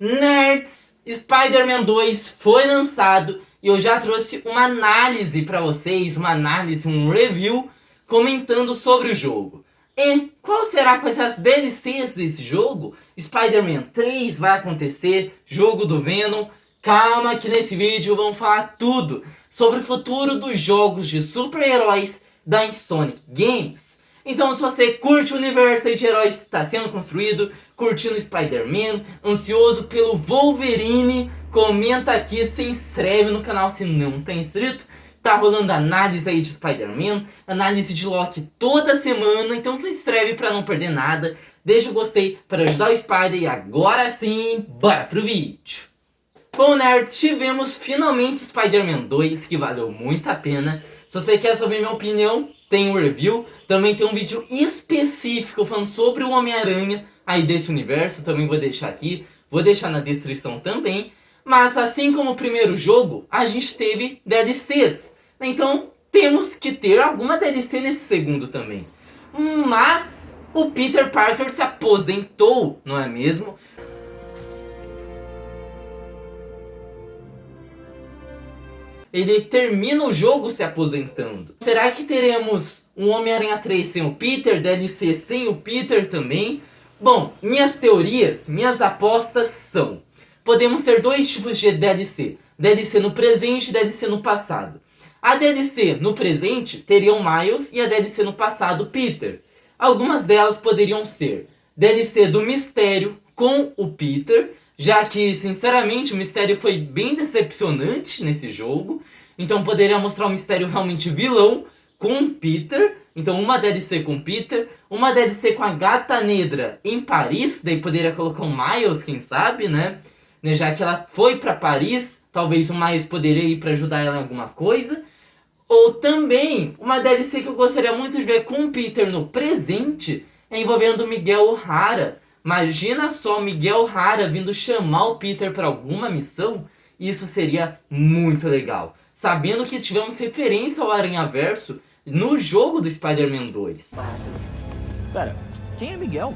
Nerds, Spider-Man 2 foi lançado e eu já trouxe uma análise para vocês, um review comentando sobre o jogo. E qual será que vai ser as DLCs desse jogo? Spider-Man 3 vai acontecer, jogo do Venom. Calma que nesse vídeo vamos falar tudo sobre o futuro dos jogos de super-heróis da Insomniac Games. Então, se você curte o universo de heróis que está sendo construído, curtindo Spider-Man, ansioso pelo Wolverine, comenta aqui, se inscreve no canal se não está inscrito. Tá rolando análise aí de Spider-Man, análise de Loki toda semana, então se inscreve para não perder nada. Deixa o gostei para ajudar o Spider e agora sim, bora pro vídeo. Bom, nerds, tivemos finalmente Spider-Man 2, que valeu muito a pena. Se você quer saber minha opinião, tem um review. Também tem um vídeo específico falando sobre o Homem-Aranha aí desse universo. Também vou deixar aqui, vou deixar na descrição também. Mas assim como o primeiro jogo, a gente teve DLCs. Então temos que ter alguma DLC nesse segundo também. Mas o Peter Parker se aposentou, não é mesmo? Ele termina o jogo se aposentando. Será que teremos um Homem-Aranha 3 sem o Peter, DLC sem o Peter também? Bom, minhas teorias, minhas apostas são: podemos ter dois tipos de DLC. DLC no presente e DLC no passado. A DLC no presente teria o Miles e a DLC no passado o Peter. Algumas delas poderiam ser DLC do Mistério com o Peter, já que, sinceramente, o Mistério foi bem decepcionante nesse jogo. Então poderia mostrar o Mistério realmente vilão com o Peter. Então uma DLC com o Peter, uma DLC com a Gata Negra em Paris. Daí poderia colocar o Miles, quem sabe, né? Já que ela foi pra Paris, talvez o Miles poderia ir pra ajudar ela em alguma coisa. Ou também, uma DLC que eu gostaria muito de ver com o Peter no presente, é envolvendo o Miguel O'Hara. Imagina só o Miguel O'Hara vindo chamar o Peter para alguma missão. Isso seria muito legal. Sabendo que tivemos referência ao Aranhaverso no jogo do Spider-Man 2. Pera, quem é Miguel?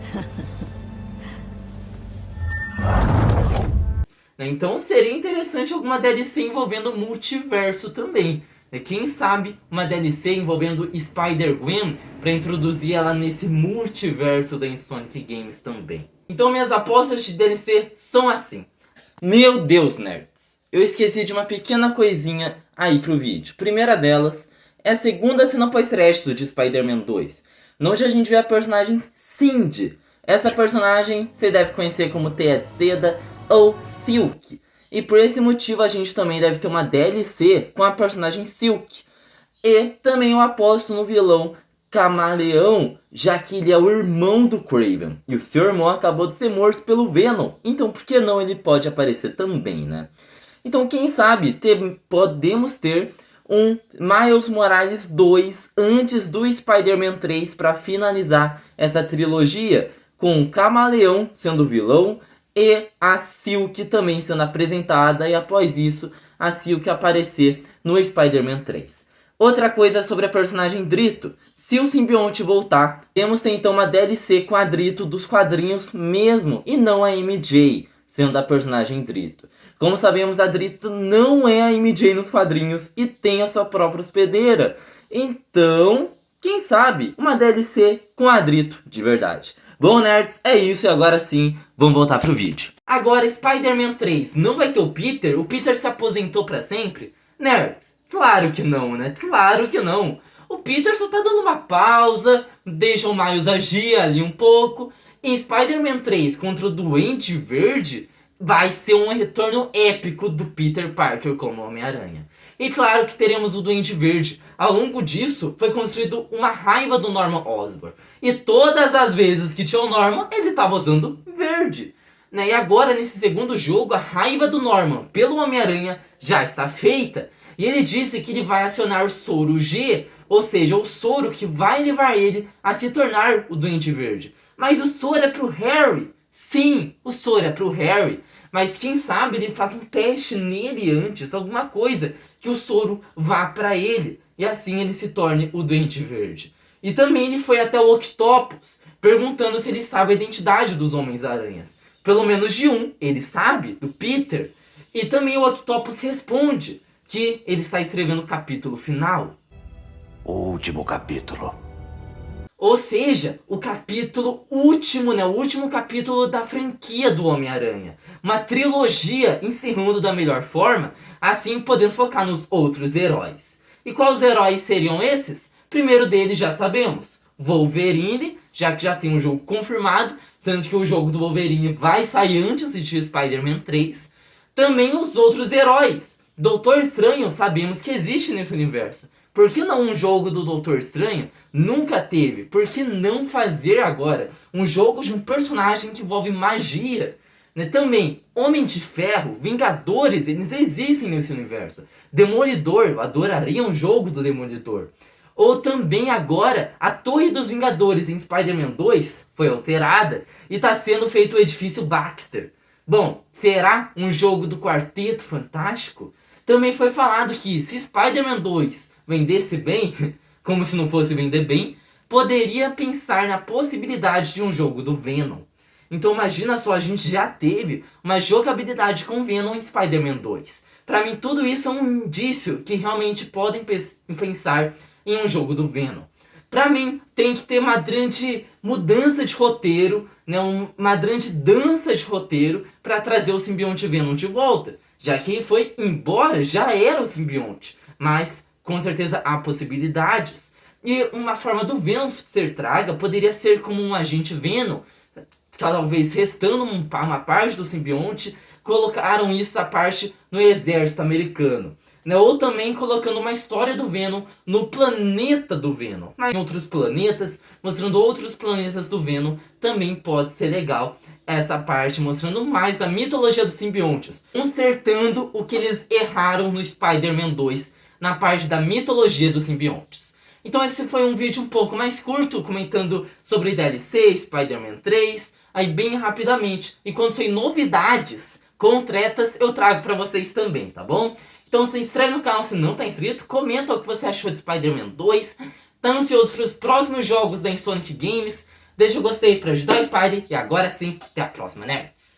Então seria interessante alguma DLC envolvendo o multiverso também. Quem sabe uma DLC envolvendo Spider-Gwen para introduzir ela nesse multiverso da Insomniac Games também. Então minhas apostas de DLC são assim. Meu Deus, nerds, eu esqueci de uma pequena coisinha aí pro vídeo. Primeira delas é a segunda cena pós-crédito de Spider-Man 2, onde a gente vê a personagem Cindy. Essa personagem você deve conhecer como Teia de Seda ou Silk. E por esse motivo a gente também deve ter uma DLC com a personagem Silk. E também eu aposto no vilão Camaleão, já que ele é o irmão do Kraven. E o seu irmão acabou de ser morto pelo Venom. Então por que não ele pode aparecer também, né? Então quem sabe podemos ter um Miles Morales 2 antes do Spider-Man 3 para finalizar essa trilogia. Com o Camaleão sendo vilão e a Silk também sendo apresentada, e após isso a Silk aparecer no Spider-Man 3. Outra coisa sobre a personagem Drito: se o simbionte voltar, temos ter então uma DLC com a Drito dos quadrinhos mesmo, e não a MJ sendo a personagem Drito. Como sabemos, a Drito não é a MJ nos quadrinhos e tem a sua própria hospedeira. Então, quem sabe uma DLC com a Drito de verdade. Bom, nerds, é isso e agora sim, vamos voltar pro vídeo. Agora, Spider-Man 3 não vai ter o Peter? O Peter se aposentou pra sempre? Nerds, claro que não, né? Claro que não. O Peter só tá dando uma pausa, deixa o Miles agir ali um pouco. Em Spider-Man 3 contra o Duende Verde, vai ser um retorno épico do Peter Parker como Homem-Aranha. E claro que teremos o Duende Verde. Ao longo disso, foi construído uma raiva do Norman Osborn. E todas as vezes que tinha o Norman, ele estava usando verde. E agora, nesse segundo jogo, a raiva do Norman pelo Homem-Aranha já está feita. E ele disse que ele vai acionar o Soro G, ou seja, o soro que vai levar ele a se tornar o Duende Verde. Mas o soro é pro Harry. Sim, o soro é pro Harry. Mas quem sabe ele faz um teste nele antes, alguma coisa, que o soro vá pra ele. E assim ele se torne o Duende Verde. E também ele foi até o Octopus, perguntando se ele sabe a identidade dos Homens-Aranhas. Pelo menos de um, ele sabe, do Peter. E também o Octopus responde que ele está escrevendo o capítulo final. O último capítulo. Ou seja, o capítulo último, né? O último capítulo da franquia do Homem-Aranha. Uma trilogia encerrando da melhor forma, assim podendo focar nos outros heróis. E quais heróis seriam esses? Primeiro deles já sabemos, Wolverine, já que já tem um jogo confirmado, tanto que o jogo do Wolverine vai sair antes de Spider-Man 3. Também os outros heróis. Doutor Estranho sabemos que existe nesse universo. Por que não um jogo do Doutor Estranho? Nunca teve. Por que não fazer agora um jogo de um personagem que envolve magia? Né? Também, Homem de Ferro, Vingadores, eles existem nesse universo. Demolidor, eu adoraria um jogo do Demolidor. Ou também agora, a Torre dos Vingadores em Spider-Man 2 foi alterada e está sendo feito o edifício Baxter. Bom, será um jogo do Quarteto Fantástico? Também foi falado que se Spider-Man 2 vendesse bem, como se não fosse vender bem, poderia pensar na possibilidade de um jogo do Venom. Então imagina só, a gente já teve uma jogabilidade com Venom em Spider-Man 2. Pra mim tudo isso é um indício que realmente podem pensar em um jogo do Venom. Pra mim tem que ter uma grande mudança de roteiro, né, uma grande dança de roteiro para trazer o simbionte Venom de volta. Já que ele foi embora, já era o simbionte, mas com certeza há possibilidades. E uma forma do Venom ser traga poderia ser como um agente Venom, talvez restando uma parte do simbionte, colocaram isso a parte no exército americano. Né? Ou também colocando uma história do Venom no planeta do Venom. Em outros planetas, mostrando outros planetas do Venom, também pode ser legal. Essa parte mostrando mais da mitologia dos simbiontes. Consertando o que eles erraram no Spider-Man 2, na parte da mitologia dos simbiontes. Então esse foi um vídeo um pouco mais curto, comentando sobre DLC, Spider-Man 3, aí bem rapidamente. E quando sair novidades concretas, eu trago pra vocês também, tá bom? Então se inscreve no canal se não tá inscrito, comenta o que você achou de Spider-Man 2, tá ansioso para os próximos jogos da Insonic Games, deixa o gostei pra ajudar o Spidey, e agora sim, até a próxima, nerds!